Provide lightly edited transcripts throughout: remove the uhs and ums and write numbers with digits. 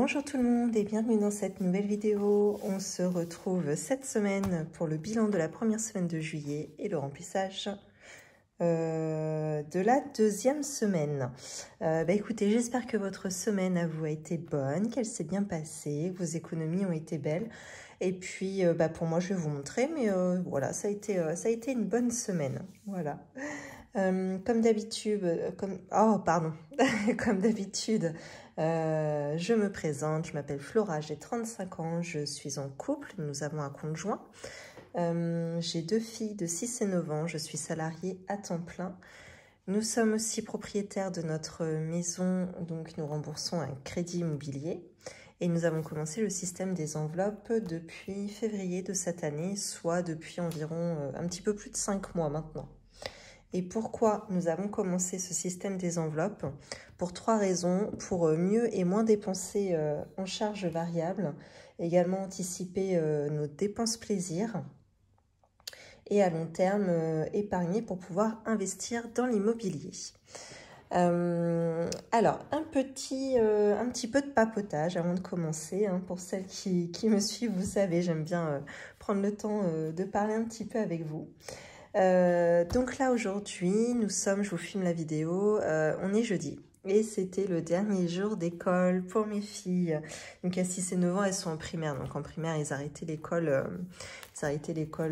Bonjour tout le monde et bienvenue dans cette nouvelle vidéo. On se retrouve cette semaine pour le bilan de la première semaine de juillet et le remplissage de la deuxième semaine. Écoutez, j'espère que votre semaine à vous a été bonne, qu'elle s'est bien passée, que vos économies ont été belles. Et puis, pour moi, je vais vous montrer, mais voilà, ça a été une bonne semaine. Voilà. Comme d'habitude, comme d'habitude, je me présente, je m'appelle Flora, j'ai 35 ans, je suis en couple, nous avons un conjoint. J'ai 2 filles de 6 et 9 ans, je suis salariée à temps plein. Nous sommes aussi propriétaires de notre maison, donc nous remboursons un crédit immobilier. Et nous avons commencé le système des enveloppes depuis février de cette année, soit depuis environ un petit peu plus de 5 mois maintenant. Et pourquoi nous avons commencé ce système des enveloppes? Pour 3 raisons. Pour mieux et moins dépenser en charges variables, également anticiper nos dépenses plaisir et à long terme épargner pour pouvoir investir dans l'immobilier. Alors, un petit peu de papotage avant de commencer. Hein, pour celles qui me suivent, vous savez, j'aime bien prendre le temps de parler un petit peu avec vous. Donc là aujourd'hui, je vous filme la vidéo, on est jeudi et c'était le dernier jour d'école pour mes filles. Donc à 6 et 9 ans, elles sont en primaire. Donc en primaire, ils arrêtaient l'école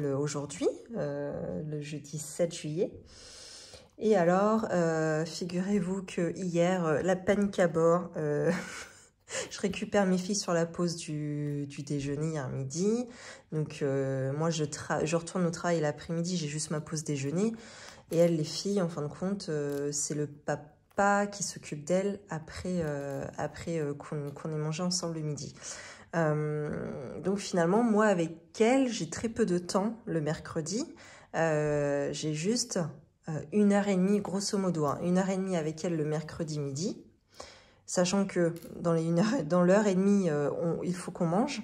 aujourd'hui, le jeudi 7 juillet. Et alors, figurez-vous que hier, la panique à bord. Je récupère mes filles sur la pause du déjeuner hier midi. Donc, moi, je retourne au travail l'après-midi, j'ai juste ma pause déjeuner. Et elles, les filles, en fin de compte, c'est le papa qui s'occupe d'elles après qu'on ait mangé ensemble le midi. Donc, finalement, moi, avec elles, j'ai très peu de temps le mercredi. J'ai juste 1h30, grosso modo, hein, 1h30 avec elles le mercredi midi. Sachant que dans l'heure et demie, il faut qu'on mange.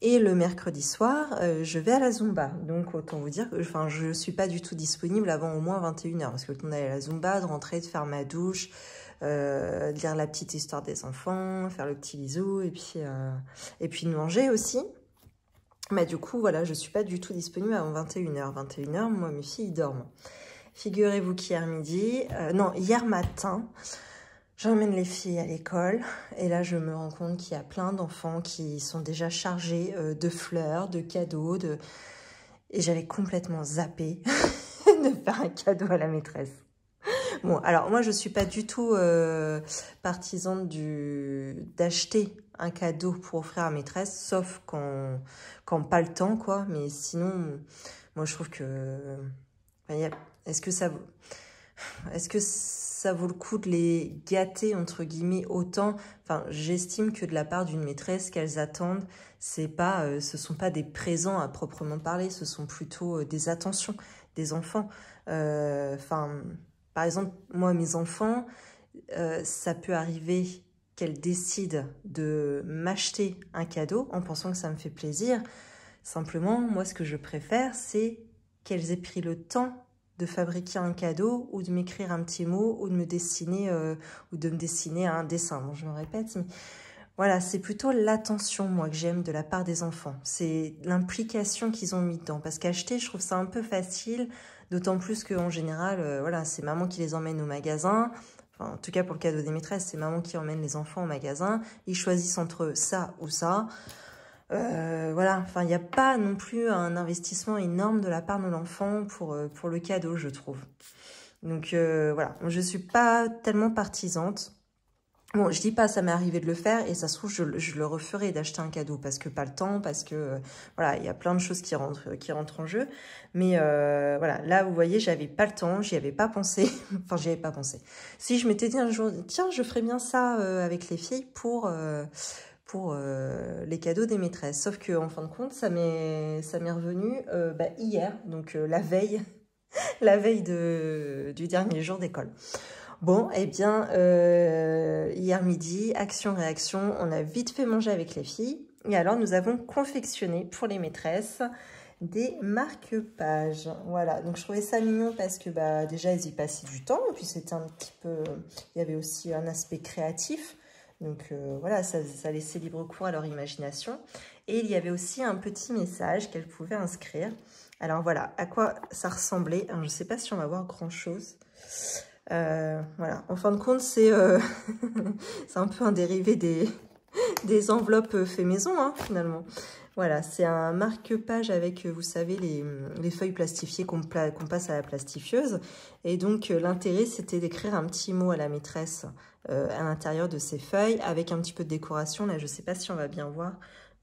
Et le mercredi soir, je vais à la Zumba. Donc, autant vous dire que je ne suis pas du tout disponible avant au moins 21h. Parce que le temps d'aller à la Zumba, de rentrer, de faire ma douche, de lire la petite histoire des enfants, faire le petit bisou, et puis de manger aussi. Mais du coup, voilà, je ne suis pas du tout disponible avant 21h. 21h, moi, mes filles dorment. Figurez-vous qu'hier hier matin... J'emmène les filles à l'école et là, je me rends compte qu'il y a plein d'enfants qui sont déjà chargés de fleurs, de cadeaux. Et j'avais complètement zappé de faire un cadeau à la maîtresse. Bon, alors moi, je ne suis pas du tout partisane d'acheter un cadeau pour offrir à la maîtresse, sauf quand pas le temps, quoi. Mais sinon, moi, je trouve que... Est-ce que ça vaut le coup de les gâter, entre guillemets, autant? Enfin, j'estime que de la part d'une maîtresse, qu'elles attendent, ce sont pas des présents à proprement parler, ce sont plutôt des attentions des enfants. Par exemple, moi, mes enfants, ça peut arriver qu'elles décident de m'acheter un cadeau en pensant que ça me fait plaisir. Simplement, moi, ce que je préfère, c'est qu'elles aient pris le temps de fabriquer un cadeau ou de m'écrire un petit mot ou de me dessiner un dessin. Bon, je me répète, mais voilà, c'est plutôt l'attention, moi, que j'aime de la part des enfants. C'est l'implication qu'ils ont mis dedans. Parce qu'acheter, je trouve ça un peu facile, d'autant plus qu'en général, voilà, c'est maman qui les emmène au magasin. Enfin, en tout cas, pour le cadeau des maîtresses, c'est maman qui emmène les enfants au magasin. Ils choisissent entre ça ou ça. Voilà, enfin, il n'y a pas non plus un investissement énorme de la part de l'enfant pour le cadeau, je trouve. Donc, voilà, je ne suis pas tellement partisante. Bon, je dis pas, ça m'est arrivé de le faire et ça se trouve, je le referai d'acheter un cadeau parce que pas le temps, parce que, voilà, il y a plein de choses qui rentrent en jeu. Mais, voilà, là, vous voyez, j'avais pas le temps, j'y avais pas pensé. Enfin, j'y avais pas pensé. Si je m'étais dit un jour, tiens, je ferais bien ça avec les filles pour les cadeaux des maîtresses. Sauf que en fin de compte, ça m'est revenu hier, donc la veille du dernier jour d'école. Bon, eh bien, hier midi, action-réaction, on a vite fait manger avec les filles. Et alors, nous avons confectionné pour les maîtresses des marque-pages. Voilà, donc je trouvais ça mignon parce que déjà, elles y passaient du temps. Et puis, c'était un petit peu... Il y avait aussi un aspect créatif. Donc voilà, ça laissait libre cours à leur imagination. Et il y avait aussi un petit message qu'elles pouvaient inscrire. Alors voilà, à quoi ça ressemblait. Alors, je ne sais pas si on va voir grand-chose. Voilà, en fin de compte, c'est un peu un dérivé des enveloppes fait maison, hein, finalement. Voilà, c'est un marque-page avec, vous savez, les feuilles plastifiées qu'on passe à la plastifieuse. Et donc, l'intérêt, c'était d'écrire un petit mot à la maîtresse à l'intérieur de ces feuilles, avec un petit peu de décoration. Là, je ne sais pas si on va bien voir.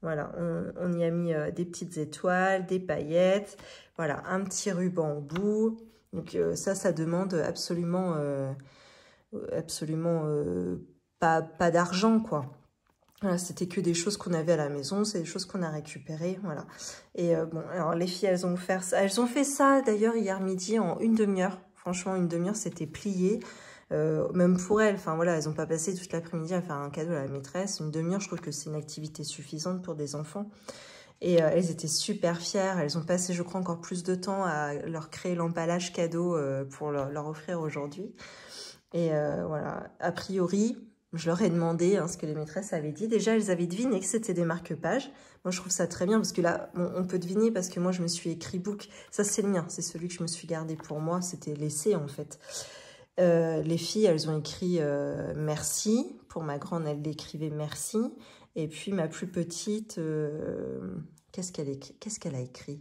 Voilà, on y a mis des petites étoiles, des paillettes. Voilà, un petit ruban au bout. Donc, ça demande absolument pas d'argent, quoi. Voilà, c'était que des choses qu'on avait à la maison, c'est des choses qu'on a récupérées, voilà. Et bon, alors les filles, elles ont fait ça d'ailleurs hier midi en une demi-heure. Franchement, une demi-heure, c'était plié. Même pour elles, enfin voilà, elles n'ont pas passé toute l'après-midi à faire un cadeau à la maîtresse. Une demi-heure, je trouve que c'est une activité suffisante pour des enfants. Et elles étaient super fières. Elles ont passé, je crois, encore plus de temps à leur créer l'emballage cadeau pour leur offrir aujourd'hui. Et voilà, a priori, je leur ai demandé hein, ce que les maîtresses avaient dit. Déjà, elles avaient deviné que c'était des marque-pages. Moi, je trouve ça très bien parce que là, on peut deviner parce que moi, je me suis écrit book. Ça, c'est le mien. C'est celui que je me suis gardé pour moi. C'était l'essai, en fait. Les filles, elles ont écrit merci. Pour ma grande, elle l'écrivait merci. Et puis, ma plus petite, qu'est-ce qu'elle a écrit?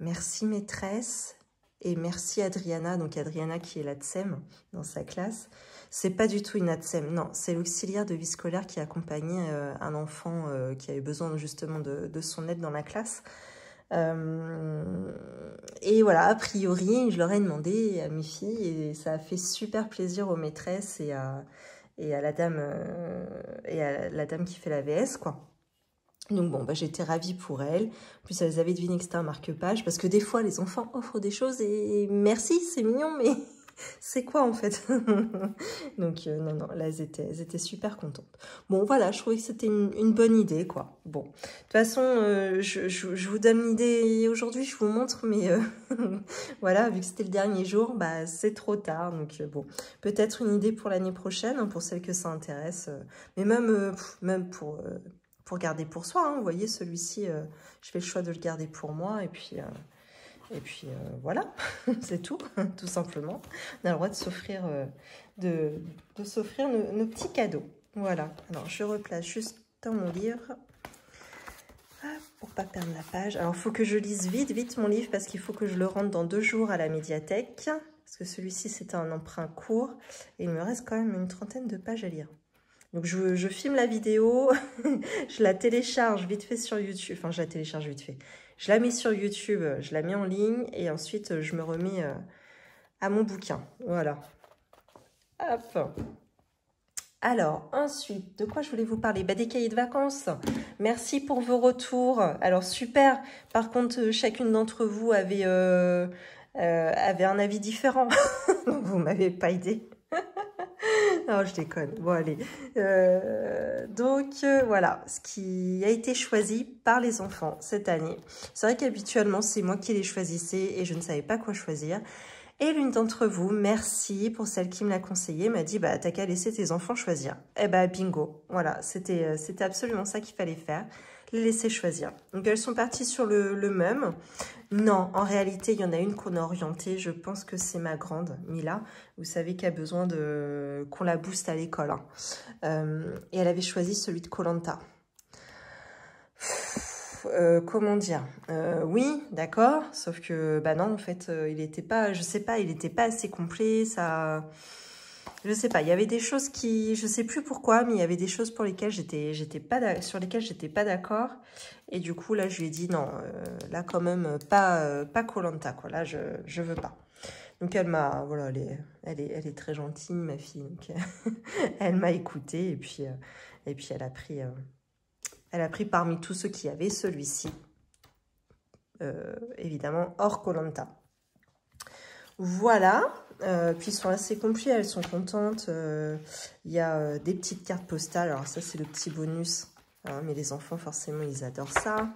Merci, maîtresse. Et merci Adriana, donc Adriana qui est la TSEM dans sa classe. C'est pas du tout une ATSEM, non, c'est l'auxiliaire de vie scolaire qui accompagnait un enfant qui avait besoin justement de son aide dans la classe. Et voilà, a priori, je leur ai demandé à mes filles et ça a fait super plaisir aux maîtresses et à la dame qui fait la VS, quoi. Donc bon, bah, j'étais ravie pour elles. En plus, elles avaient deviné que c'était un marque-page. Parce que des fois, les enfants offrent des choses et merci, c'est mignon, mais c'est quoi en fait? Donc non, là, elles étaient super contentes. Bon, voilà, je trouvais que c'était une bonne idée, quoi. Bon, de toute façon, je vous donne l'idée aujourd'hui, je vous montre, mais voilà, vu que c'était le dernier jour, bah, c'est trop tard. Donc bon, peut-être une idée pour l'année prochaine, hein, pour celles que ça intéresse. Mais même pour garder pour soi, hein. Vous voyez, celui-ci, je fais le choix de le garder pour moi, et puis voilà, c'est tout, tout simplement. On a le droit de s'offrir s'offrir nos petits cadeaux. Voilà, alors je replace juste dans mon livre, pour pas perdre la page. Alors, il faut que je lise vite mon livre, parce qu'il faut que je le rende dans 2 jours à la médiathèque, parce que celui-ci, c'était un emprunt court, et il me reste quand même une 30aine de pages à lire. Donc, je filme la vidéo, je la télécharge vite fait sur YouTube. Enfin, je la télécharge vite fait. Je la mets sur YouTube, je la mets en ligne et ensuite, je me remets à mon bouquin. Voilà. Hop. Alors, ensuite, de quoi je voulais vous parler? Bah, des cahiers de vacances. Merci pour vos retours. Alors, super. Par contre, chacune d'entre vous avait un avis différent. Vous ne m'avez pas aidé. Non, je déconne. Bon, allez. Donc, voilà, ce qui a été choisi par les enfants cette année. C'est vrai qu'habituellement, c'est moi qui les choisissais et je ne savais pas quoi choisir. Et l'une d'entre vous, merci pour celle qui me l'a conseillé, m'a dit, bah, t'as qu'à laisser tes enfants choisir. Eh bah, bingo. Voilà, c'était absolument ça qu'il fallait faire. Les laisser choisir. Donc, elles sont parties sur le même. Non, en réalité, il y en a une qu'on a orientée. Je pense que c'est ma grande, Mila. Vous savez qu'elle a besoin qu'on la booste à l'école. Hein. Et elle avait choisi celui de Koh-Lanta. Comment dire, oui, d'accord, sauf que, bah non, en fait, il était pas, je sais pas, il était pas assez complet, ça, je sais pas, il y avait des choses qui, je sais plus pourquoi, mais il y avait des choses pour lesquelles sur lesquelles j'étais pas d'accord, et du coup, là, je lui ai dit, non, là, quand même, pas Koh-Lanta, quoi, là, je veux pas. Donc, elle m'a, voilà, elle est très gentille, ma fille, donc, elle m'a écoutée, et puis elle a pris... Elle a pris parmi tous ceux qui avaient celui-ci, évidemment hors Koh-Lanta. Voilà, puis ils sont assez complets, elles sont contentes. Il y a des petites cartes postales, alors ça c'est le petit bonus, hein, mais les enfants forcément ils adorent ça.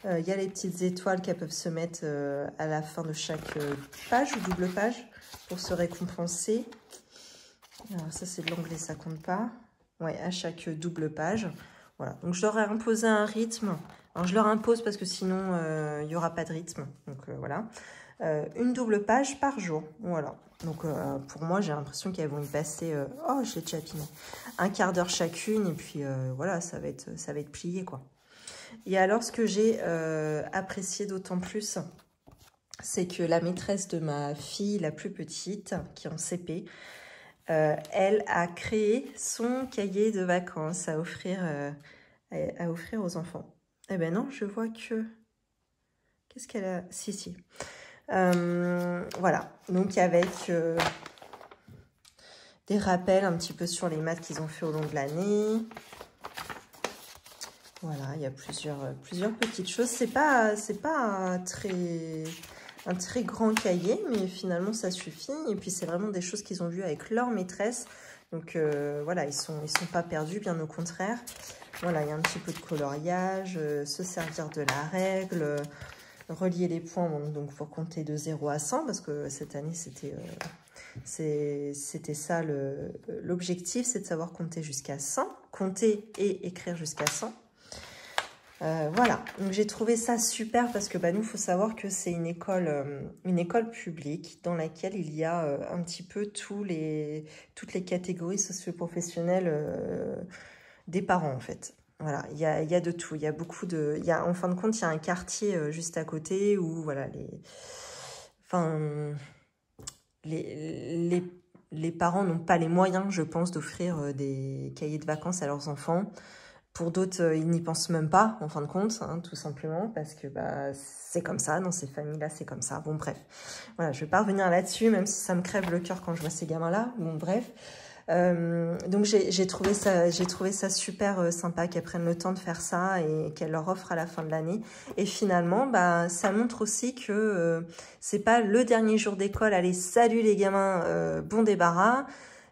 Il y a les petites étoiles qu'elles peuvent se mettre à la fin de chaque page ou double page pour se récompenser. Alors ça c'est de l'anglais, ça compte pas. Ouais, à chaque double page. Voilà, donc je leur ai imposé un rythme. Alors je leur impose parce que sinon il n'y aura pas de rythme. Donc voilà. Une double page par jour. Voilà. Donc pour moi, j'ai l'impression qu'elles vont y passer... oh, j'ai déjà piné. Un quart d'heure chacune. Et puis voilà, ça va être plié, quoi. Et alors, ce que j'ai apprécié d'autant plus, c'est que la maîtresse de ma fille, la plus petite, qui est en CP, elle a créé son cahier de vacances à offrir aux enfants. Eh ben non, je vois que... Qu'est-ce qu'elle a... Si. Voilà, donc avec des rappels un petit peu sur les maths qu'ils ont fait au long de l'année. Voilà, il y a plusieurs petites choses. C'est pas un très grand cahier, mais finalement ça suffit. Et puis c'est vraiment des choses qu'ils ont vues avec leur maîtresse. Donc voilà, ils sont pas perdus, bien au contraire. Voilà, il y a un petit peu de coloriage, se servir de la règle, relier les points donc pour compter de 0 à 100, parce que cette année c'était ça l'objectif, c'est de savoir compter jusqu'à 100, compter et écrire jusqu'à 100. Voilà, donc j'ai trouvé ça super parce que nous, il faut savoir que c'est une école publique dans laquelle il y a un petit peu toutes les catégories socio-professionnelles des parents en fait. Voilà, il y a de tout, il y a beaucoup de... en fin de compte, il y a un quartier juste à côté où voilà, les parents n'ont pas les moyens, je pense, d'offrir des cahiers de vacances à leurs enfants. Pour d'autres, ils n'y pensent même pas, en fin de compte, hein, tout simplement, parce que c'est comme ça, dans ces familles-là, c'est comme ça. Bon, bref. Voilà, je ne vais pas revenir là-dessus, même si ça me crève le cœur quand je vois ces gamins-là. Bon, bref. Donc, j'ai trouvé ça super sympa qu'elles prennent le temps de faire ça et qu'elles leur offrent à la fin de l'année. Et finalement, ça montre aussi que c'est pas le dernier jour d'école. Allez, salut les gamins, bon débarras.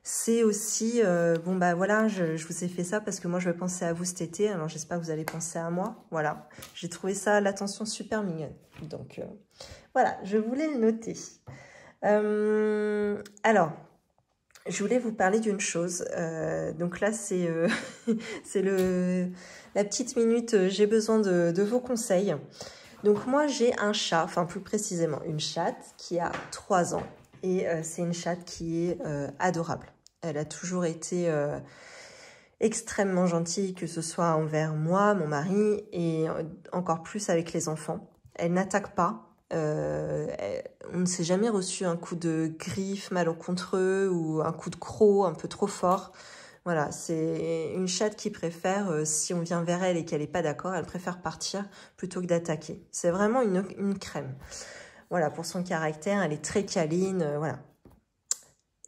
C'est aussi, voilà, je vous ai fait ça parce que moi, je vais penser à vous cet été. Alors, j'espère que vous allez penser à moi. Voilà, j'ai trouvé ça, l'attention super mignonne. Donc, voilà, je voulais le noter. Alors, je voulais vous parler d'une chose. Donc là, c'est la petite minute, j'ai besoin de vos conseils. Donc, moi, j'ai un chat, enfin, plus précisément, une chatte qui a 3 ans. Et c'est une chatte qui est adorable. Elle a toujours été extrêmement gentille, que ce soit envers moi, mon mari, et encore plus avec les enfants. Elle n'attaque pas. On ne s'est jamais reçu un coup de griffe malencontreux ou un coup de croc un peu trop fort. Voilà, c'est une chatte qui préfère, si on vient vers elle et qu'elle n'est pas d'accord, elle préfère partir plutôt que d'attaquer. C'est vraiment une crème. Voilà, pour son caractère, elle est très câline, voilà.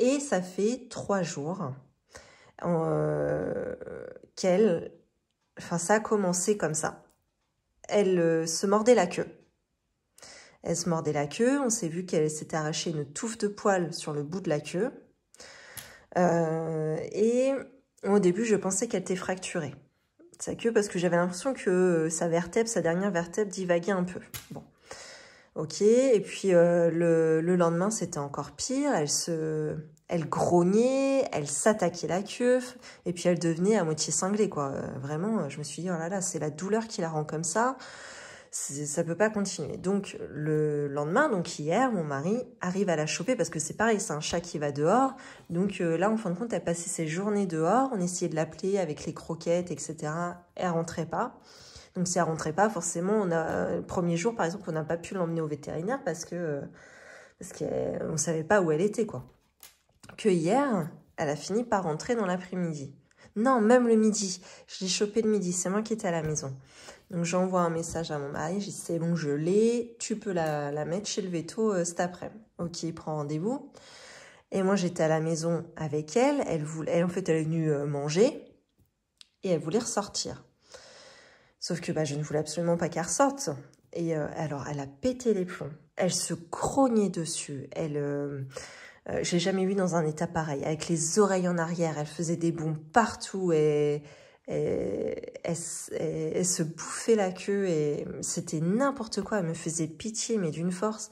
Et ça fait 3 jours qu'elle... Enfin, ça a commencé comme ça. Elle se mordait la queue. Elle se mordait la queue. On s'est vu qu'elle s'était arraché une touffe de poils sur le bout de la queue. Et au début, je pensais qu'elle était fracturée. Sa queue, parce que j'avais l'impression que sa dernière vertèbre divaguait un peu. Bon. Ok, et puis le lendemain, c'était encore pire. Elle grognait, elle s'attaquait la queue, et puis elle devenait à moitié cinglée, quoi. Vraiment, je me suis dit, oh là là, c'est la douleur qui la rend comme ça. Ça peut pas continuer. Donc, le lendemain, donc hier, mon mari arrive à la choper, parce que c'est pareil, c'est un chat qui va dehors. Donc là, en fin de compte, elle passait ses journées dehors. On essayait de l'appeler avec les croquettes, etc. Elle rentrait pas. Donc, si elle rentrait pas, forcément, le premier jour, par exemple, on n'a pas pu l'emmener au vétérinaire parce qu'on ne savait pas où elle était, quoi. Que hier, elle a fini par rentrer dans l'après-midi. Non, même le midi. Je l'ai chopée le midi, c'est moi qui étais à la maison. Donc, j'envoie un message à mon mari, je dis, c'est bon, je l'ai, tu peux la mettre chez le véto cet après-midi. Ok, il prend rendez-vous. Et moi, j'étais à la maison avec elle. En fait, elle est venue manger et elle voulait ressortir. Sauf que je ne voulais absolument pas qu'elle ressorte. Et alors, elle a pété les plombs. Elle se grognait dessus. Je l'ai jamais vue dans un état pareil. Avec les oreilles en arrière, elle faisait des bonds partout. Et elle se bouffait la queue. Et c'était n'importe quoi. Elle me faisait pitié, mais d'une force.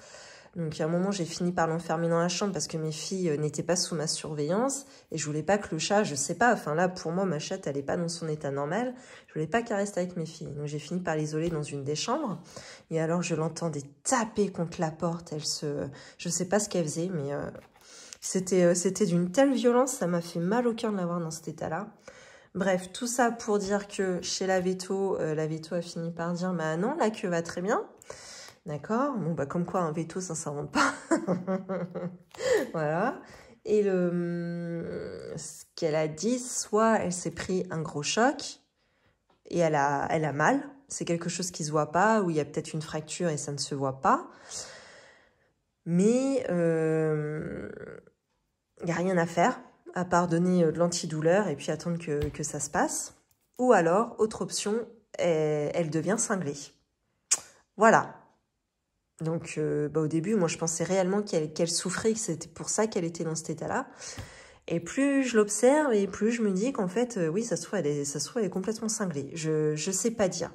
Donc à un moment, j'ai fini par l'enfermer dans la chambre parce que mes filles n'étaient pas sous ma surveillance. Et je voulais pas que le chat, je sais pas, enfin là, pour moi, ma chatte, elle est pas dans son état normal. Je voulais pas qu'elle reste avec mes filles. Donc j'ai fini par l'isoler dans une des chambres. Et alors, je l'entendais taper contre la porte. Je sais pas ce qu'elle faisait, mais c'était d'une telle violence, ça m'a fait mal au cœur de l'avoir dans cet état-là. Bref, tout ça pour dire que chez la veto a fini par dire « Bah non, la queue va très bien. » D'accord? Bon, bah comme quoi, un veto, ça ne s'invente pas. Voilà. Et ce qu'elle a dit, soit elle s'est pris un gros choc et elle a mal. C'est quelque chose qui ne se voit pas, ou il y a peut-être une fracture et ça ne se voit pas. Mais il n'y a rien à faire, à part donner de l'antidouleur et puis attendre que ça se passe. Ou alors, autre option, elle devient cinglée. Voilà. Donc, au début, moi, je pensais réellement qu'elle souffrait, que c'était pour ça qu'elle était dans cet état-là. Et plus je l'observe, et plus je me dis qu'en fait, oui, ça se trouve, elle est complètement cinglée. Je sais pas dire.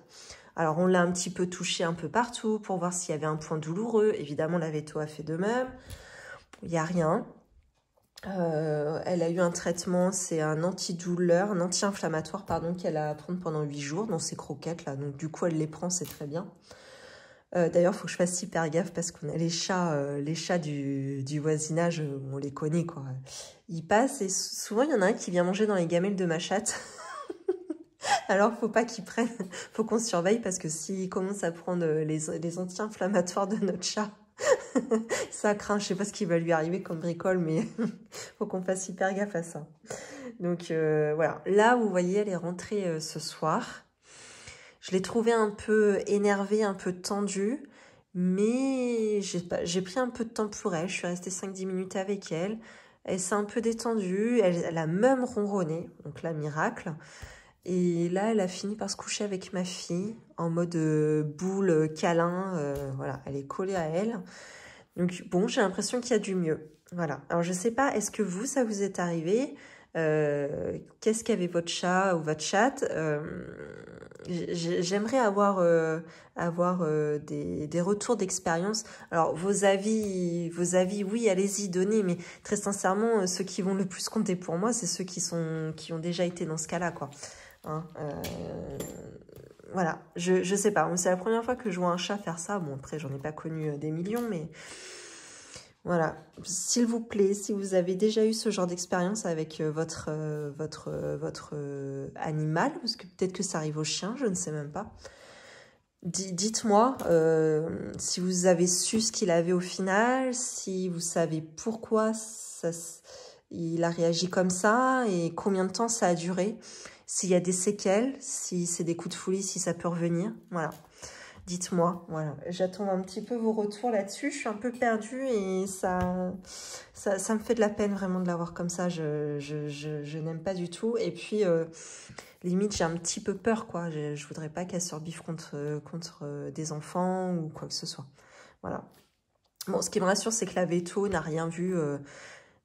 Alors, on l'a un petit peu touchée un peu partout pour voir s'il y avait un point douloureux. Évidemment, la veto a fait de même. Il n'y a rien. Elle a eu un traitement, c'est un antidouleur, un anti-inflammatoire, pardon, qu'elle a à prendre pendant 8 jours dans ses croquettes, là. Donc, du coup, elle les prend, c'est très bien. D'ailleurs, il faut que je fasse hyper gaffe parce qu'on a les chats du voisinage, on les connaît, quoi. Ils passent et souvent, il y en a un qui vient manger dans les gamelles de ma chatte. Alors, faut pas qu'ils prennent, faut qu'on surveille parce que s'ils commencent à prendre les anti-inflammatoires de notre chat, ça craint. Je sais pas ce qui va lui arriver comme bricole, mais faut qu'on fasse hyper gaffe à ça. Donc, voilà. Là, vous voyez, elle est rentrée ce soir. Je l'ai trouvée un peu énervée, un peu tendue, mais j'ai pris un peu de temps pour elle. Je suis restée 5-10 minutes avec elle. Elle s'est un peu détendue. Elle a même ronronné, donc là, miracle. Et là, elle a fini par se coucher avec ma fille en mode boule, câlin. Voilà, elle est collée à elle. Donc, bon, j'ai l'impression qu'il y a du mieux. Voilà. Alors, je sais pas, est-ce que vous, ça vous est arrivé? Qu'est-ce qu'avait votre chat ou votre chatte? J'aimerais avoir des retours d'expérience. Alors, vos avis, oui, allez-y, donnez, mais très sincèrement, ceux qui vont le plus compter pour moi, c'est ceux qui ont déjà été dans ce cas-là, quoi. Hein, voilà, je sais pas. C'est la première fois que je vois un chat faire ça. Bon, après, j'en ai pas connu des millions, mais voilà. S'il vous plaît, si vous avez déjà eu ce genre d'expérience avec votre animal, parce que peut-être que ça arrive au chien, je ne sais même pas. Dites-moi si vous avez su ce qu'il avait au final, si vous savez pourquoi il a réagi comme ça et combien de temps ça a duré. S'il y a des séquelles, si c'est des coups de folie, si ça peut revenir, voilà. Dites-moi, voilà. J'attends un petit peu vos retours là-dessus. Je suis un peu perdue et ça me fait de la peine vraiment de l'avoir comme ça. Je n'aime pas du tout. Et puis, limite, j'ai un petit peu peur, quoi. Je voudrais pas qu'elle surbiffe contre des enfants ou quoi que ce soit. Voilà. Bon, ce qui me rassure, c'est que la veto n'a rien vu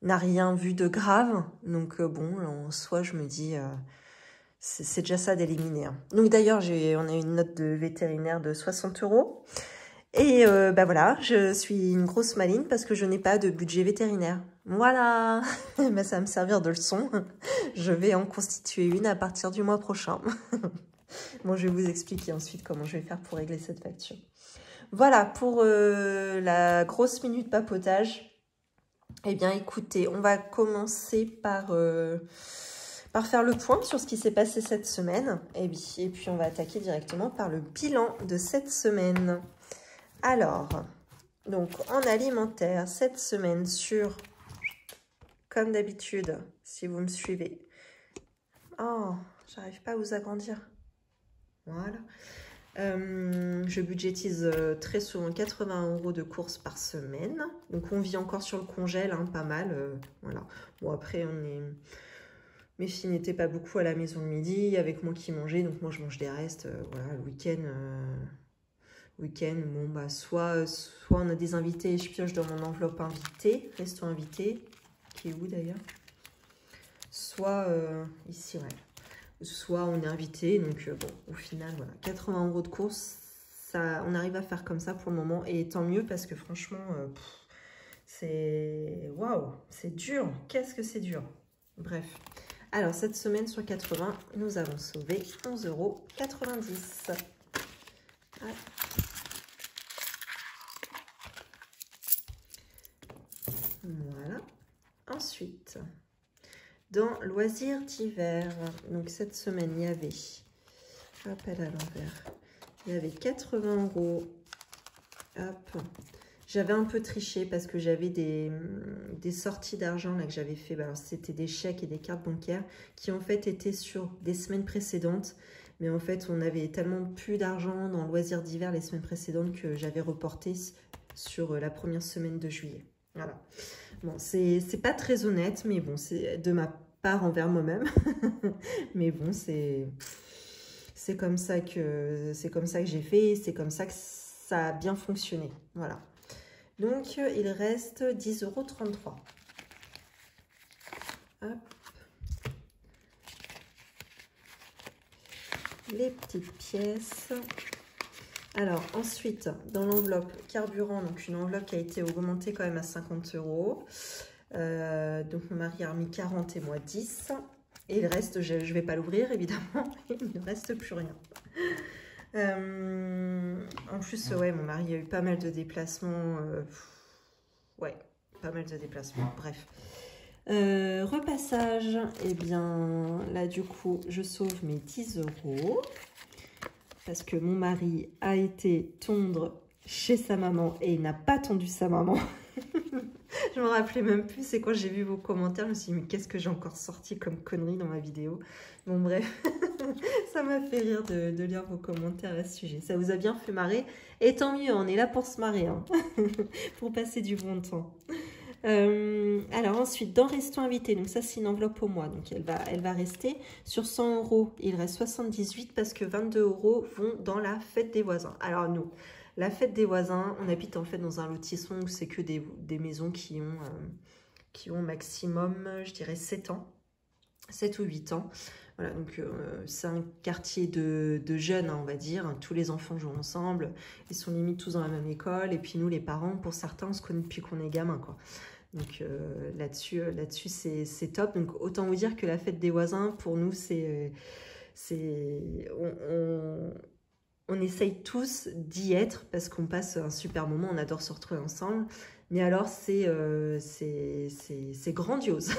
de grave. Donc, bon, en soi, je me dis... c'est déjà ça d'éliminer. Hein. Donc d'ailleurs, on a une note de vétérinaire de 60 €. Et bah voilà, je suis une grosse maligne parce que je n'ai pas de budget vétérinaire. Voilà, bah, ça va me servir de leçon. Je vais en constituer une à partir du mois prochain. Bon, je vais vous expliquer ensuite comment je vais faire pour régler cette facture. Voilà pour la grosse minute papotage. Eh bien, écoutez, on va commencer par faire le point sur ce qui s'est passé cette semaine. Et puis, on va attaquer directement par le bilan de cette semaine. Alors, donc, en alimentaire, cette semaine comme d'habitude, si vous me suivez. Oh, j'arrive pas à vous agrandir. Voilà. Je budgétise très souvent 80 € de courses par semaine. Donc, on vit encore sur le congèle, hein, pas mal. Voilà. Bon, après, mes filles n'étaient pas beaucoup à la maison le midi, avec moi qui mangeais, donc moi je mange des restes. Voilà, le week-end, bon bah soit on a des invités, je pioche dans mon enveloppe invité, resto invité, qui est où d'ailleurs? Soit ici, ouais. Soit on est invité, donc bon, au final, voilà, 80 € de courses, ça, on arrive à faire comme ça pour le moment. Et tant mieux parce que franchement, c'est... Waouh, c'est dur. Qu'est-ce que c'est dur. Bref. Alors, cette semaine sur 80, nous avons sauvé 11,90 €. Voilà. Ensuite, dans loisirs d'hiver, donc cette semaine, il y avait, rappel à l'envers, il y avait 80 €. Hop. J'avais un peu triché parce que j'avais des sorties d'argent là que j'avais fait. Alors, c'était des chèques et des cartes bancaires qui en fait étaient sur des semaines précédentes. Mais en fait, on avait tellement plus d'argent dans loisirs d'hiver les semaines précédentes que j'avais reporté sur la première semaine de juillet. Voilà. Bon, c'est pas très honnête, mais bon, c'est de ma part envers moi-même. Mais bon, c'est comme ça que j'ai fait, c'est comme ça que ça a bien fonctionné. Voilà. Donc, il reste 10,33 €. Hop. Les petites pièces. Alors, ensuite, dans l'enveloppe carburant, donc une enveloppe qui a été augmentée quand même à 50 €. Donc, mon mari a remis 40 et moi 10. Et le reste, je ne vais pas l'ouvrir, évidemment. Il ne reste plus rien. En plus, ouais, mon mari a eu pas mal de déplacements. Ouais, pas mal de déplacements. Bref. Repassage, eh bien, là, du coup, je sauve mes 10 € parce que mon mari a été tondre chez sa maman et il n'a pas tondu sa maman. Je me rappelais même plus, c'est quand j'ai vu vos commentaires, je me suis dit, mais qu'est-ce que j'ai encore sorti comme connerie dans ma vidéo? Bon, bref, ça m'a fait rire de lire vos commentaires à ce sujet. Ça vous a bien fait marrer, et tant mieux, on est là pour se marrer, hein, pour passer du bon temps. Alors ensuite, dans Restons Invités, donc ça c'est une enveloppe au mois, donc elle va rester. Sur 100 €, il reste 78 parce que 22 € vont dans la fête des voisins. Alors nous, la fête des voisins, on habite en fait dans un lotissement où c'est que des maisons qui ont maximum, je dirais, 7 ans, 7 ou 8 ans. Voilà, donc c'est un quartier de jeunes, hein, on va dire. Tous les enfants jouent ensemble, ils sont limite tous dans la même école. Et puis nous, les parents, pour certains, on se connaît depuis qu'on est gamin, quoi. Donc là-dessus, c'est top. Donc autant vous dire que la fête des voisins, pour nous, on essaye tous d'y être parce qu'on passe un super moment, on adore se retrouver ensemble. Mais alors, c'est grandiose.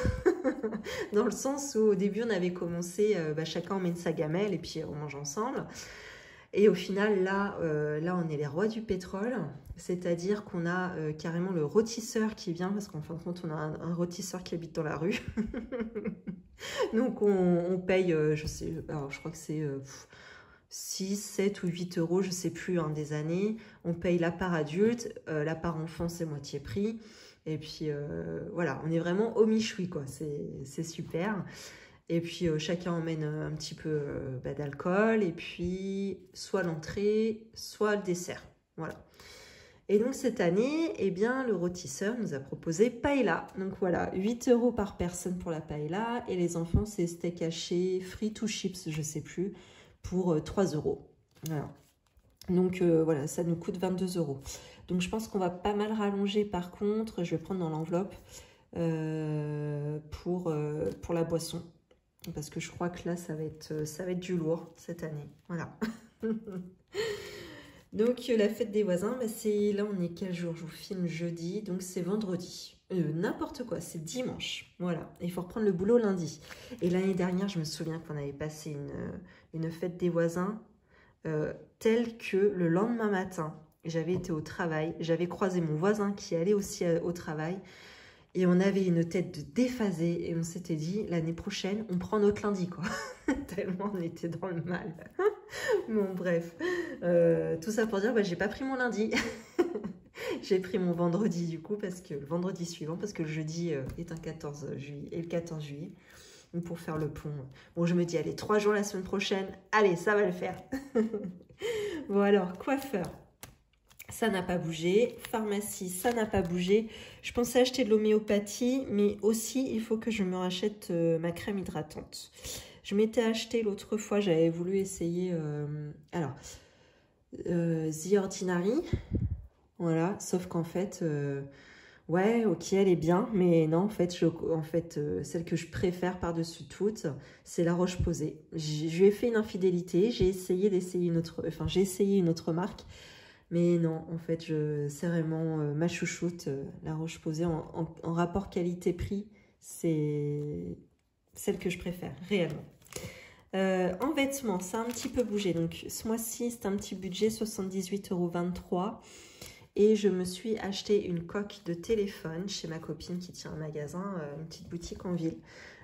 Dans le sens où au début, on avait commencé, chacun emmène sa gamelle et puis on mange ensemble. Et au final, là, on est les rois du pétrole. C'est-à-dire qu'on a carrément le rôtisseur qui vient, parce qu'en fin de compte, on a un rôtisseur qui habite dans la rue. Donc, on paye, je sais, alors je crois que c'est 6, 7 ou 8 €, je ne sais plus, hein, des années. On paye la part adulte, la part enfant, c'est moitié prix. Et puis, voilà, on est vraiment au michoui, quoi. C'est super. Et puis, chacun emmène un petit peu d'alcool. Et puis, soit l'entrée, soit le dessert. Voilà. Et donc, cette année, eh bien, le rôtisseur nous a proposé paella. Donc, voilà, 8 € par personne pour la paella. Et les enfants, c'est steak haché, frites ou chips, je ne sais plus, pour 3 €. Voilà. Donc, voilà, ça nous coûte 22 €. Donc, je pense qu'on va pas mal rallonger. Par contre, je vais prendre dans l'enveloppe pour la boisson. Parce que je crois que là, ça va être du lourd cette année. Voilà. Donc, la fête des voisins, là, on est quel jour? Je vous filme jeudi, donc c'est vendredi. N'importe quoi, c'est dimanche. Voilà, il faut reprendre le boulot lundi. Et l'année dernière, je me souviens qu'on avait passé une fête des voisins telle que le lendemain matin, j'avais été au travail, j'avais croisé mon voisin qui allait aussi au travail. Et on avait une tête de déphasé et on s'était dit, l'année prochaine, on prend notre lundi, quoi. Tellement on était dans le mal. Bon, bref. Tout ça pour dire, j'ai pas pris mon lundi. J'ai pris mon vendredi, du coup, parce que le vendredi suivant, parce que le jeudi est un 14 juillet et le 14 juillet. Donc, pour faire le pont. Bon, je me dis, allez, 3 jours la semaine prochaine. Allez, ça va le faire. Bon, alors, coiffeur. Ça n'a pas bougé. Pharmacie, ça n'a pas bougé. Je pensais acheter de l'homéopathie, mais aussi, il faut que je me rachète ma crème hydratante. Je m'étais acheté l'autre fois, j'avais voulu essayer... alors, The Ordinary. Voilà, sauf qu'en fait, ouais, ok, elle est bien, mais non, en fait, celle que je préfère par-dessus toutes, c'est la Roche-Posay. Je lui ai fait une infidélité, j'ai essayé une autre marque, mais non, en fait, c'est vraiment ma chouchoute, la Roche-Posay en rapport qualité-prix, c'est celle que je préfère, réellement. En vêtements, ça a un petit peu bougé. Donc, ce mois-ci, c'est un petit budget, 78,23 €. Et je me suis acheté une coque de téléphone chez ma copine qui tient un magasin, une petite boutique en ville.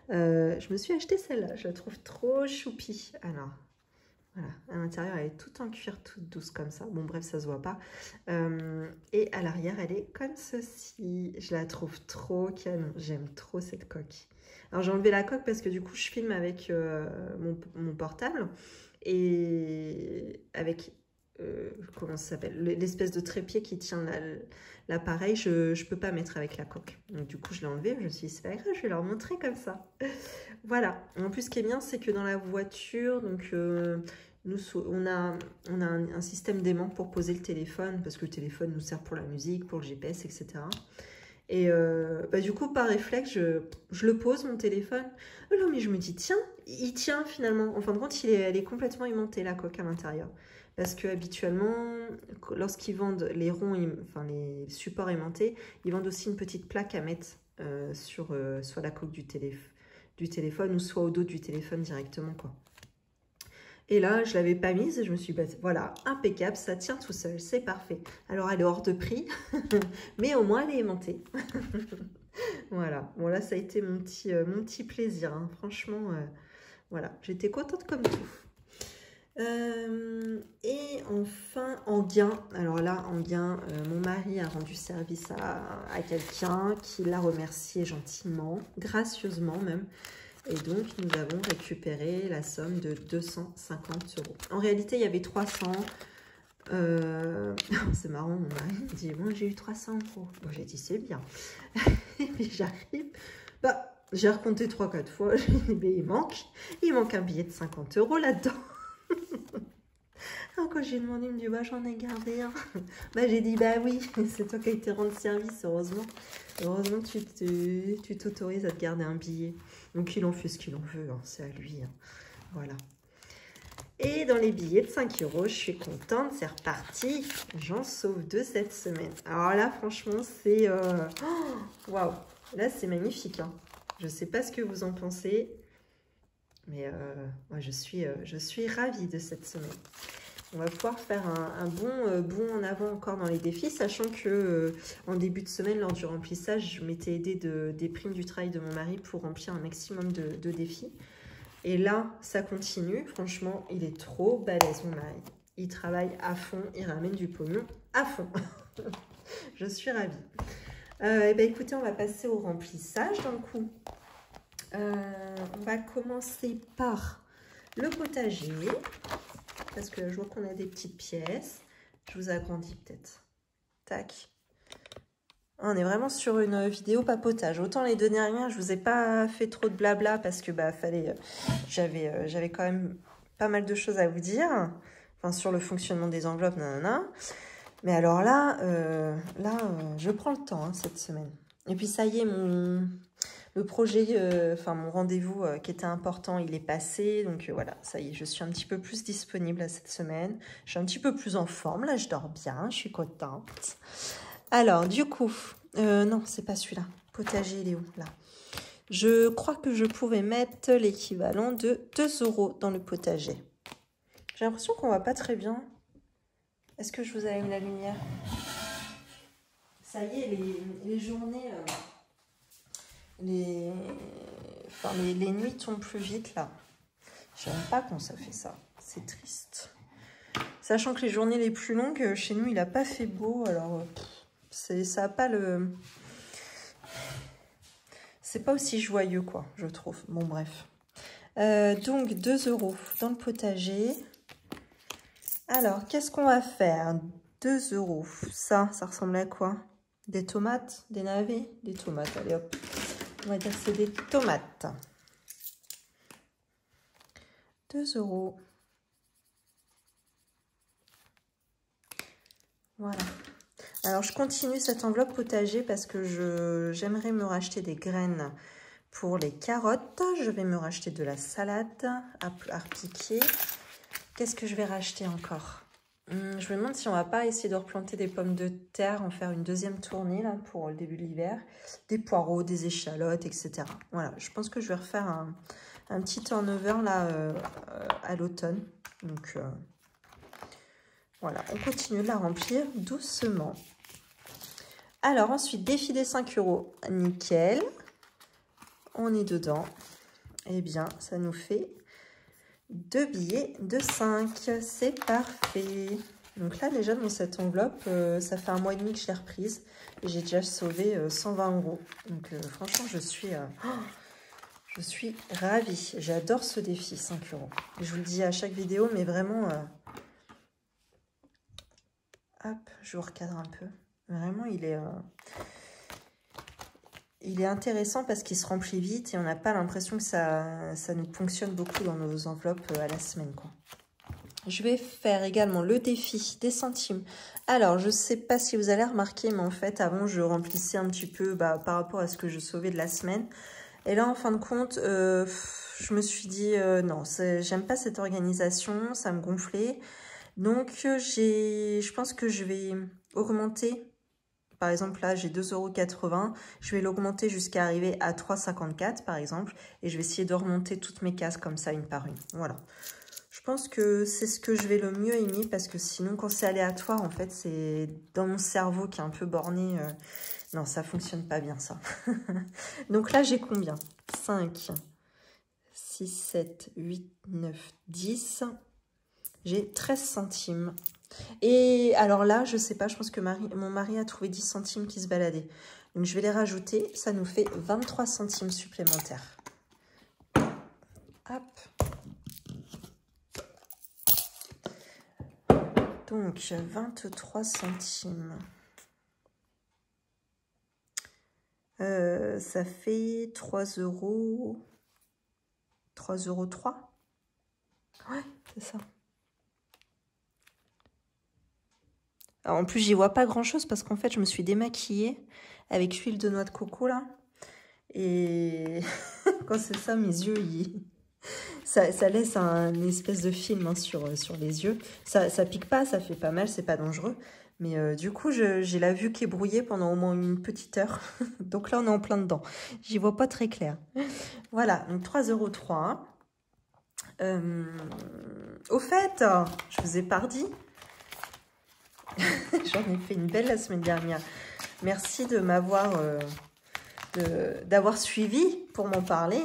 Je me suis acheté celle-là. Je la trouve trop choupie. Alors, voilà. À l'intérieur, elle est toute en cuir, toute douce comme ça. Bon, bref, ça se voit pas. Et à l'arrière, elle est comme ceci. Je la trouve trop canon. J'aime trop cette coque. Alors, j'ai enlevé la coque parce que du coup, je filme avec mon portable et avec, comment ça s'appelle, l'espèce de trépied qui tient l'appareil, je ne peux pas mettre avec la coque. Donc, du coup, je l'ai enlevé. Je me suis dit, c'est pas grave, je vais leur montrer comme ça. Voilà. En plus, ce qui est bien, c'est que dans la voiture, donc, on a un système d'aimant pour poser le téléphone, parce que le téléphone nous sert pour la musique, pour le GPS, etc. Et du coup, par réflexe, je le pose, mon téléphone. Oh non, mais je me dis, tiens, il tient finalement. En fin de compte, elle est complètement aimantée, la coque à l'intérieur. Parce que habituellement, lorsqu'ils vendent les ronds, les supports aimantés, ils vendent aussi une petite plaque à mettre sur soit la coque du téléphone ou soit au dos du téléphone directement, quoi. Et là, je ne l'avais pas mise et je me suis dit, bah, voilà, impeccable, ça tient tout seul, c'est parfait. Alors, elle est hors de prix, mais au moins, elle est aimantée. Voilà, bon là, ça a été mon petit plaisir, hein. Franchement, voilà, j'étais contente comme tout. Et enfin, en gain, alors là, en gain, mon mari a rendu service à quelqu'un qui l'a remercié gentiment, gracieusement même. Et donc, nous avons récupéré la somme de 250 €. En réalité, il y avait 300. C'est marrant, mon mari me dit, bon, j'ai eu 300 €. Bon, j'ai dit, c'est bien. Et puis, j'arrive. Bah, j'ai recompté 3-4 fois. J'ai dit, mais il manque un billet de 50 € là-dedans. Quand j'ai demandé, il me dit, bah, j'en ai gardé un. Bah, j'ai dit, bah oui, c'est toi qui as été rendre service, heureusement. Heureusement, tu t'autorises à te garder un billet. Donc, il en fait ce qu'il en veut, hein, c'est à lui. Hein. Voilà. Et dans les billets de 5 €, je suis contente, c'est reparti. J'en sauve 2 cette semaine. Alors là, franchement, c'est... Waouh, là, c'est magnifique. Hein. Je ne sais pas ce que vous en pensez, mais moi, je suis ravie de cette semaine. On va pouvoir faire un bon bond en avant encore dans les défis, sachant que en début de semaine, lors du remplissage, je m'étais aidée des primes du travail de mon mari pour remplir un maximum de défis. Et là, ça continue. Franchement, il est trop balèze, mon mari. Il travaille à fond, il ramène du pognon à fond. Je suis ravie. Et ben, écoutez, on va passer au remplissage d'un coup. On va commencer par le potager. Parce que je vois qu'on a des petites pièces. Je vous agrandis peut-être. Tac. On est vraiment sur une vidéo papotage. Autant les deux dernières, je vous ai pas fait trop de blabla parce que bah j'avais quand même pas mal de choses à vous dire. Enfin, sur le fonctionnement des enveloppes, nanana. Mais alors là, je prends le temps, hein, cette semaine. Et puis ça y est, le projet, mon rendez-vous qui était important, il est passé. Donc voilà, ça y est, je suis un petit peu plus disponible à cette semaine. Je suis un petit peu plus en forme. Là, je dors bien, je suis contente. Alors, du coup, non, c'est pas celui-là. Potager, il est où? Là. Je crois que je pourrais mettre l'équivalent de 2 € dans le potager. J'ai l'impression qu'on va pas très bien. Est-ce que je vous allume la lumière? Ça y est, les journées... les nuits tombent plus vite là. J'aime pas quand ça fait ça. C'est triste. Sachant que les journées les plus longues, chez nous, il n'a pas fait beau. Alors, ça a pas le... C'est pas aussi joyeux, quoi, je trouve. Bon, bref. Donc, 2 € dans le potager. Alors, qu'est-ce qu'on va faire? 2 €. Ça ressemble à quoi? Des tomates? Des navets? Des tomates, allez hop. On va dire que c'est des tomates. 2 €. Voilà. Alors, je continue cette enveloppe potager parce que j'aimerais me racheter des graines pour les carottes. Je vais me racheter de la salade à repiquer. Qu'est-ce que je vais racheter encore? Je me demande si on va pas essayer de replanter des pommes de terre, en faire une deuxième tournée là pour le début de l'hiver. Des poireaux, des échalotes, etc. Voilà, je pense que je vais refaire un petit turnover là à l'automne. Donc voilà, on continue de la remplir doucement. Alors ensuite, défi des 5 €. Nickel. On est dedans. Eh bien, ça nous fait 2 billets de 5. C'est parfait. Donc là, déjà, dans cette enveloppe, ça fait 1 mois et demi que je l'ai reprise. Et j'ai déjà sauvé 120 €. Donc franchement, je suis ravie. J'adore ce défi, 5 €. Je vous le dis à chaque vidéo, mais vraiment... hop, je vous recadre un peu. Vraiment, il est intéressant parce qu'il se remplit vite et on n'a pas l'impression que ça nous ponctionne beaucoup dans nos enveloppes à la semaine, quoi. Je vais faire également le défi des centimes. Alors, je ne sais pas si vous allez remarquer, mais en fait, avant, je remplissais un petit peu par rapport à ce que je sauvais de la semaine. Et là, en fin de compte, je me suis dit, non, j'aime pas cette organisation, ça me gonflait. Donc, je pense que je vais augmenter. Par exemple, là, j'ai 2,80 €. Je vais l'augmenter jusqu'à arriver à 3,54 € par exemple. Et je vais essayer de remonter toutes mes cases comme ça, une par une. Voilà. Je pense que c'est ce que je vais le mieux aimer parce que sinon, quand c'est aléatoire, en fait, c'est dans mon cerveau qui est un peu borné. Non, ça ne fonctionne pas bien, ça. Donc là, j'ai combien? 5, 6, 7, 8, 9, 10. J'ai 13 centimes. Et alors là, je sais pas, je pense que mon mari a trouvé 10 centimes qui se baladaient. Donc, je vais les rajouter. Ça nous fait 23 centimes supplémentaires. Hop. Donc, 23 centimes. Ça fait 3 €. 3,03 €. Ouais, c'est ça. Alors, en plus, j'y vois pas grand-chose parce qu'en fait, je me suis démaquillée avec l'huile de noix de coco, là. Et quand c'est ça, mes yeux, ça laisse une espèce de film sur les yeux. Ça pique pas, ça fait pas mal, c'est pas dangereux. Mais du coup, j'ai la vue qui est brouillée pendant au moins une petite heure. Donc là, on est en plein dedans. J'y vois pas très clair. Voilà, donc 3,03 €. Au fait, je vous ai pas dit. J'en ai fait une belle la semaine dernière. Merci de m'avoir... d'avoir suivi pour m'en parler.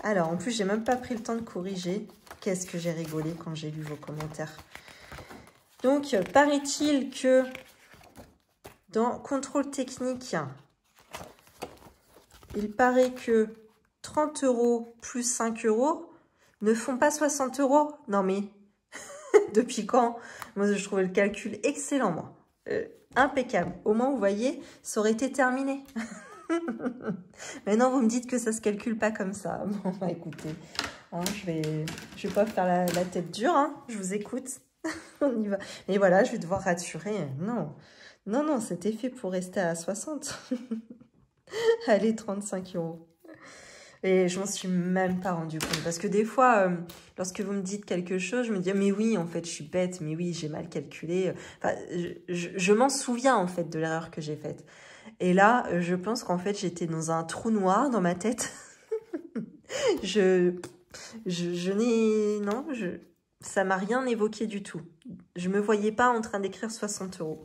Alors, en plus, j'ai même pas pris le temps de corriger. Qu'est-ce que j'ai rigolé quand j'ai lu vos commentaires. Donc, paraît-il que dans contrôle technique, il paraît que 30 € plus 5 € ne font pas 60 €. Non mais, depuis quand? Moi, je trouvais le calcul excellent, moi. Impeccable. Au moins, vous voyez, ça aurait été terminé. Mais non, vous me dites que ça se calcule pas comme ça. Bon, bah écoutez, hein, je vais pas faire la tête dure, hein, je vous écoute. On y va. Mais voilà, je vais devoir rassurer. Non, non, non, c'était fait pour rester à 60. Allez, 35 €. Et je m'en suis même pas rendu compte. Parce que des fois, lorsque vous me dites quelque chose, je me dis, mais oui, en fait, je suis bête, mais oui, j'ai mal calculé. Enfin, je m'en souviens, en fait, de l'erreur que j'ai faite. Et là, je pense qu'en fait, j'étais dans un trou noir dans ma tête. Ça m'a rien évoqué du tout. Je me voyais pas en train d'écrire 60 €.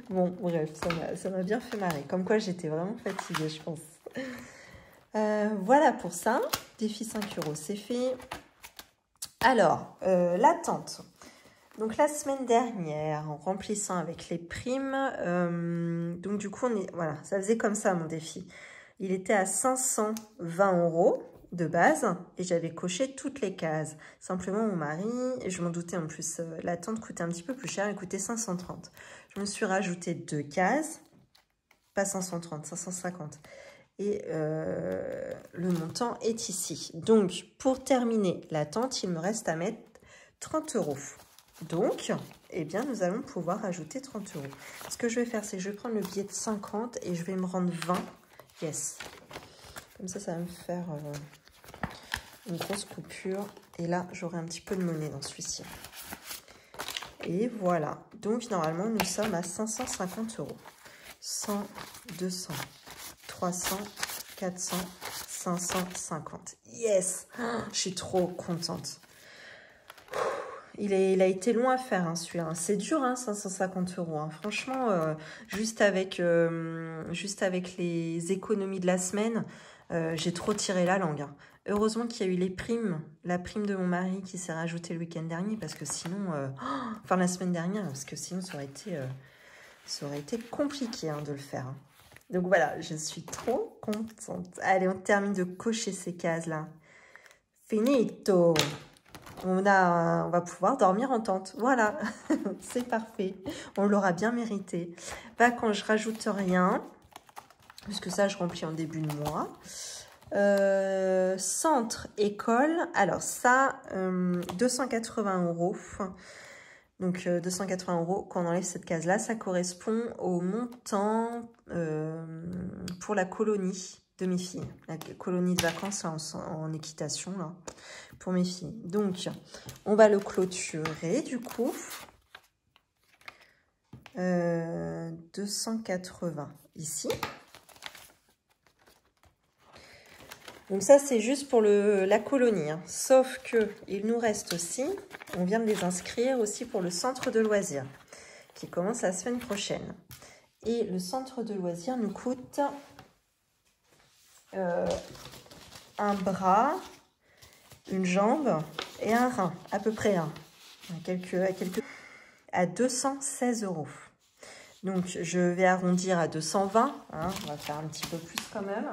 Bon, bref, ça m'a bien fait marrer. Comme quoi, j'étais vraiment fatiguée, je pense. Voilà pour ça. Défi 5 €, c'est fait. Alors, l'attente. Donc, la semaine dernière, en remplissant avec les primes, donc du coup, voilà, ça faisait comme ça mon défi. Il était à 520 € de base et j'avais coché toutes les cases. Simplement, mon mari, et je m'en doutais en plus, l'attente coûtait un petit peu plus cher, elle coûtait 530. Je me suis rajouté 2 cases, pas 530, 550. Et le montant est ici. Donc, pour terminer l'attente, il me reste à mettre 30 €. Donc, eh bien, nous allons pouvoir ajouter 30 €. Ce que je vais faire, c'est que je vais prendre le billet de 50 et je vais me rendre 20. Yes. Comme ça va me faire une grosse coupure. Et là, j'aurai un petit peu de monnaie dans celui-ci. Et voilà. Donc, normalement, nous sommes à 550 €. 100, 200, 300, 400, 550. Yes! Je suis trop contente. Il a été long à faire, hein, celui-là. C'est dur, hein, 550 €. Hein. Franchement, juste avec les économies de la semaine, j'ai trop tiré la langue. Hein. Heureusement qu'il y a eu les primes. La prime de mon mari qui s'est rajoutée le week-end dernier, parce que sinon... enfin, la semaine dernière, parce que sinon, ça aurait été compliqué hein, de le faire. Hein. Donc voilà, je suis trop contente. Allez, on termine de cocher ces cases-là. Finito! On va pouvoir dormir en tente. Voilà, c'est parfait. On l'aura bien mérité. Quand je rajoute rien, puisque ça, je remplis en début de mois. Centre, école. Alors ça, 280 €. Donc 280 € quand on enlève cette case-là, ça correspond au montant pour la colonie de mes filles. La colonie de vacances en équitation, là, pour mes filles. Donc, on va le clôturer, du coup. 280 ici. Donc ça, c'est juste pour la colonie. Hein. Sauf qu'il nous reste aussi, on vient de les inscrire aussi pour le centre de loisirs, qui commence la semaine prochaine. Et le centre de loisirs nous coûte un bras, une jambe et un rein, à peu près un. À 216 €. Donc, je vais arrondir à 220. Hein, on va faire un petit peu plus quand même.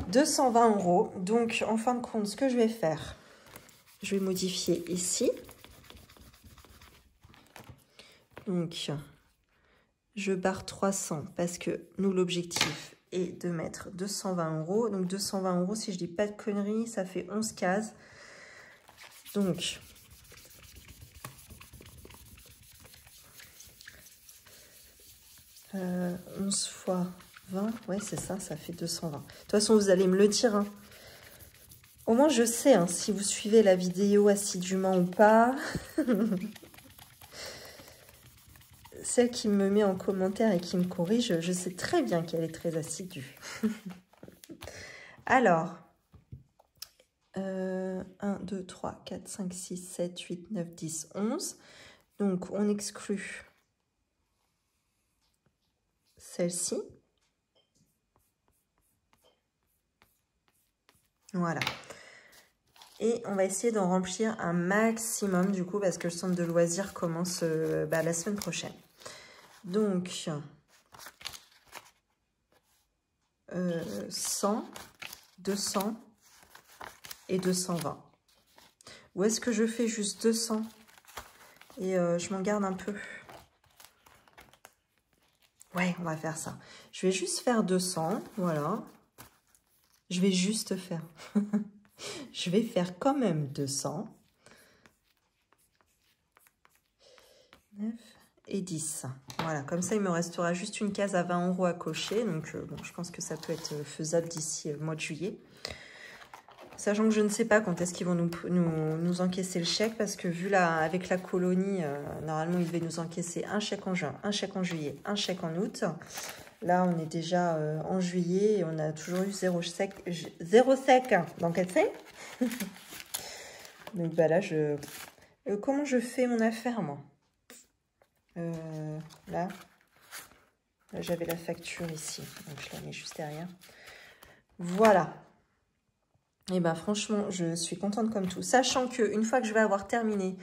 220 €. Donc, en fin de compte, ce que je vais faire, je vais modifier ici. Donc, je barre 300 parce que nous, l'objectif est de mettre 220 €. Donc, 220 €, si je dis pas de conneries, ça fait 11 cases. Donc, euh, 11 fois 20, ouais, c'est ça, ça fait 220. De toute façon, vous allez me le dire. Hein. Au moins, je sais hein, si vous suivez la vidéo assidûment ou pas. Celle qui me met en commentaire et qui me corrige, je sais très bien qu'elle est très assidue. Alors, 1, 2, 3, 4, 5, 6, 7, 8, 9, 10, 11. Donc, on exclut celle-ci. Voilà. Et on va essayer d'en remplir un maximum, du coup, parce que le centre de loisirs commence la semaine prochaine. Donc, 100, 200 et 220. Ou est-ce que je fais juste 200 et je m'en garde un peu? Ouais, on va faire ça. Je vais juste faire 200, voilà. Je vais juste faire. Je vais faire quand même 200. 9 et 10. Voilà, comme ça, il me restera juste une case à 20 € à cocher. Donc, bon, je pense que ça peut être faisable d'ici le mois de juillet. Sachant que je ne sais pas quand est-ce qu'ils vont nous encaisser le chèque. Parce que vu avec la colonie, normalement, ils devaient nous encaisser un chèque en juin, un chèque en juillet, un chèque en août. Là, on est déjà en juillet et on a toujours eu zéro sec d'encaissé. Donc, bah là, comment je fais mon affaire, moi? Là j'avais la facture ici, donc je la mets juste derrière. Voilà. Et ben franchement, je suis contente comme tout. Sachant qu'une fois que je vais avoir terminé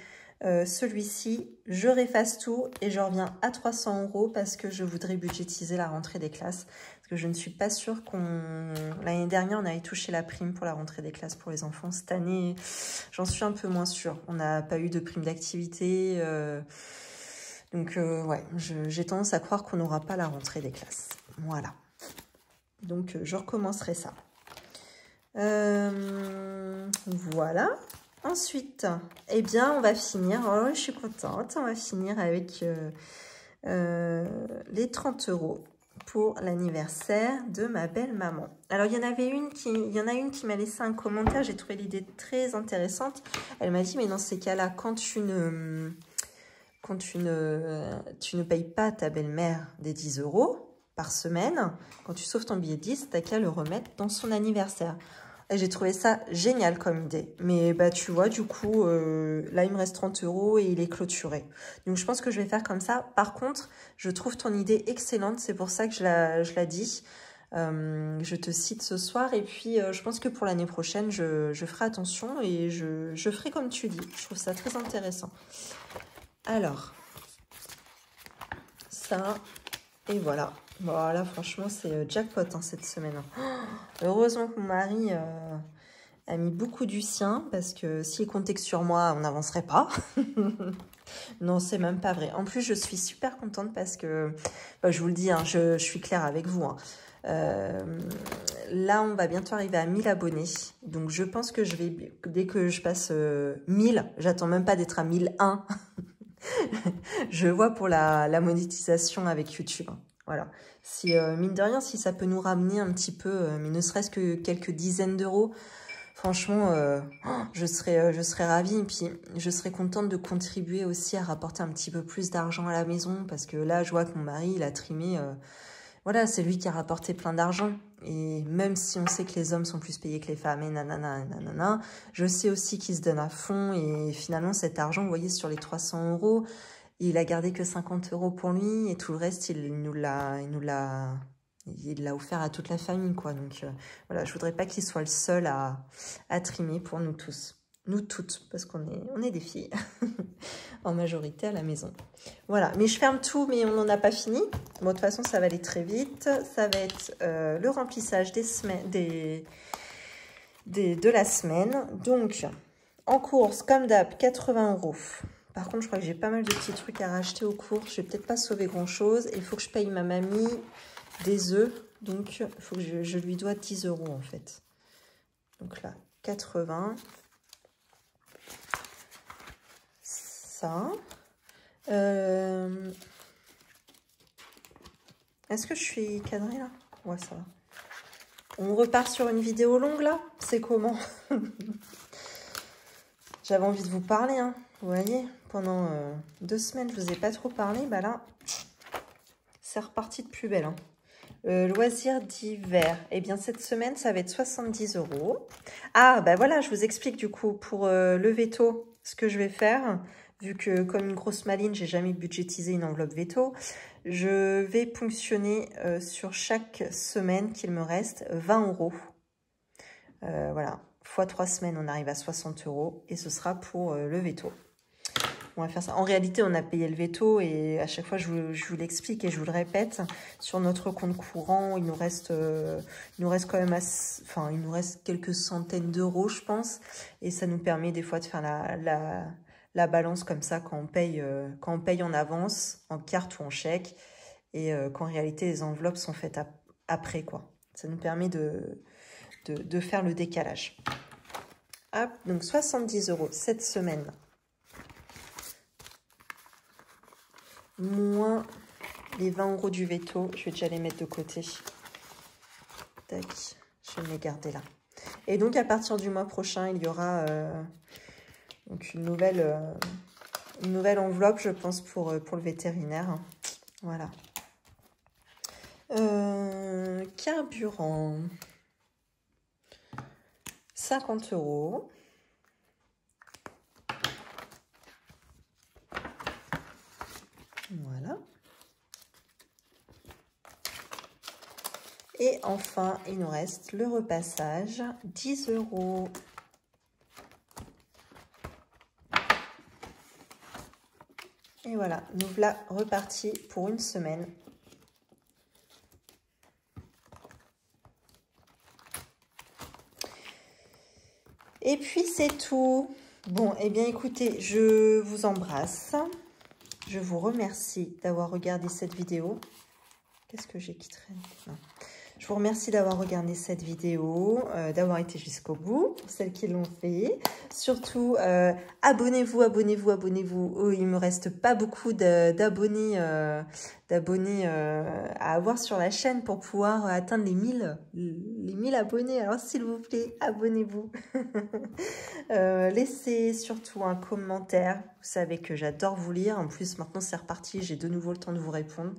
celui-ci, je réface tout et je reviens à 300 € parce que je voudrais budgétiser la rentrée des classes. Parce que je ne suis pas sûre qu'on... L'année dernière, on avait touché la prime pour la rentrée des classes pour les enfants. Cette année, j'en suis un peu moins sûre. On n'a pas eu de prime d'activité. Donc, ouais, j'ai tendance à croire qu'on n'aura pas la rentrée des classes. Voilà. Donc, je recommencerai ça. Voilà. Ensuite, eh bien, on va finir, oh, je suis contente, on va finir avec les 30 € pour l'anniversaire de ma belle maman. Alors, il y en a une qui m'a laissé un commentaire, j'ai trouvé l'idée très intéressante. Elle m'a dit, mais dans ces cas-là, quand tu ne payes pas ta belle-mère des 10 € par semaine, quand tu sauves ton billet de 10, t'as qu'à le remettre dans son anniversaire. J'ai trouvé ça génial comme idée. Mais bah tu vois, du coup, là, il me reste 30 € et il est clôturé. Donc, je pense que je vais faire comme ça. Par contre, je trouve ton idée excellente. C'est pour ça que je la dis. Je te cite ce soir. Et puis, je pense que pour l'année prochaine, je ferai attention et je ferai comme tu dis. Je trouve ça très intéressant. Alors, ça, et voilà. Voilà, franchement, c'est jackpot hein, cette semaine. Oh, heureusement que mon mari a mis beaucoup du sien, parce que s'il comptait que sur moi, on n'avancerait pas. Non, c'est même pas vrai. En plus, je suis super contente parce que, bah, je vous le dis, hein, je suis claire avec vous. Hein. Là, on va bientôt arriver à 1000 abonnés. Donc, je pense que je vais, dès que je passe 1000, j'attends même pas d'être à 1001. Je vois pour la monétisation avec YouTube. Voilà. Si, mine de rien, si ça peut nous ramener un petit peu, mais ne serait-ce que quelques dizaines d'euros, franchement, je serais ravie. Et puis, je serais contente de contribuer aussi à rapporter un petit peu plus d'argent à la maison. Parce que là, je vois que mon mari, il a trimé. Voilà, c'est lui qui a rapporté plein d'argent. Et même si on sait que les hommes sont plus payés que les femmes, et nanana, et nanana, je sais aussi qu'il se donne à fond. Et finalement, cet argent, vous voyez, sur les 300 €, il a gardé que 50 € pour lui. Et tout le reste, il l'a offert à toute la famille, quoi. Donc, voilà, je voudrais pas qu'il soit le seul à trimer pour nous tous. Nous toutes, parce qu'on est des filles, en majorité à la maison. Voilà, mais je ferme tout, mais on n'en a pas fini. Bon, de toute façon, ça va aller très vite. Ça va être le remplissage des semaines, de la semaine. Donc, en course, comme d'hab, 80 €. Par contre, je crois que j'ai pas mal de petits trucs à racheter aux courses. Je vais peut-être pas sauver grand-chose. Il faut que je paye ma mamie des œufs. Donc, il faut que je lui dois 10 € en fait. Donc là, 80. Ça. Est-ce que je suis cadrée là? Ouais, ça va. On repart sur une vidéo longue là? C'est comment? J'avais envie de vous parler, hein. Vous voyez, pendant 2 semaines, je vous ai pas trop parlé. Bah là, c'est reparti de plus belle. Hein. Loisirs d'hiver. Eh bien, cette semaine, ça va être 70 €. Ah, bah voilà, je vous explique du coup pour le veto, ce que je vais faire. Vu que, comme une grosse maline, j'ai jamais budgétisé une enveloppe veto. Je vais ponctionner sur chaque semaine qu'il me reste 20 €. Voilà, fois 3 semaines, on arrive à 60 € et ce sera pour le veto. On va faire ça. En réalité, on a payé le veto et à chaque fois, je vous l'explique et je vous le répète. Sur notre compte courant, il nous reste quand même, enfin, il nous reste quelques centaines d'euros, je pense. Et ça nous permet des fois de faire la balance comme ça quand on paye en avance, en carte ou en chèque. Et qu'en réalité, les enveloppes sont faites après, quoi. Ça nous permet de faire le décalage. Hop, donc 70 € cette semaine. Moins les 20 € du veto. Je vais déjà les mettre de côté. Tac, je vais me les garder là. Et donc, à partir du mois prochain, il y aura donc une nouvelle enveloppe, je pense, pour le vétérinaire. Voilà. Carburant. 50 €. Voilà. Et enfin, il nous reste le repassage, 10 €. Et voilà, nous voilà repartis pour une semaine. Et puis c'est tout. Bon, eh bien écoutez, je vous embrasse. Je vous remercie d'avoir regardé cette vidéo. Qu'est-ce que j'ai qui traîne? Non. Je vous remercie d'avoir regardé cette vidéo, d'avoir été jusqu'au bout, pour celles qui l'ont fait. Surtout, abonnez-vous, abonnez-vous, abonnez-vous. Oh, il me reste pas beaucoup d'abonnés à avoir sur la chaîne pour pouvoir atteindre les 1000 abonnés. Alors, s'il vous plaît, abonnez-vous. Laissez surtout un commentaire. Vous savez que j'adore vous lire. En plus, maintenant, c'est reparti. J'ai de nouveau le temps de vous répondre.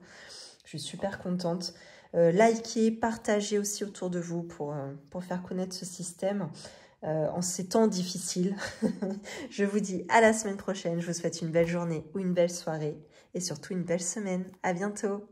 Je suis super contente. Likez, partagez aussi autour de vous pour faire connaître ce système en ces temps difficiles. Je vous dis à la semaine prochaine. Je vous souhaite une belle journée ou une belle soirée et surtout une belle semaine. À bientôt.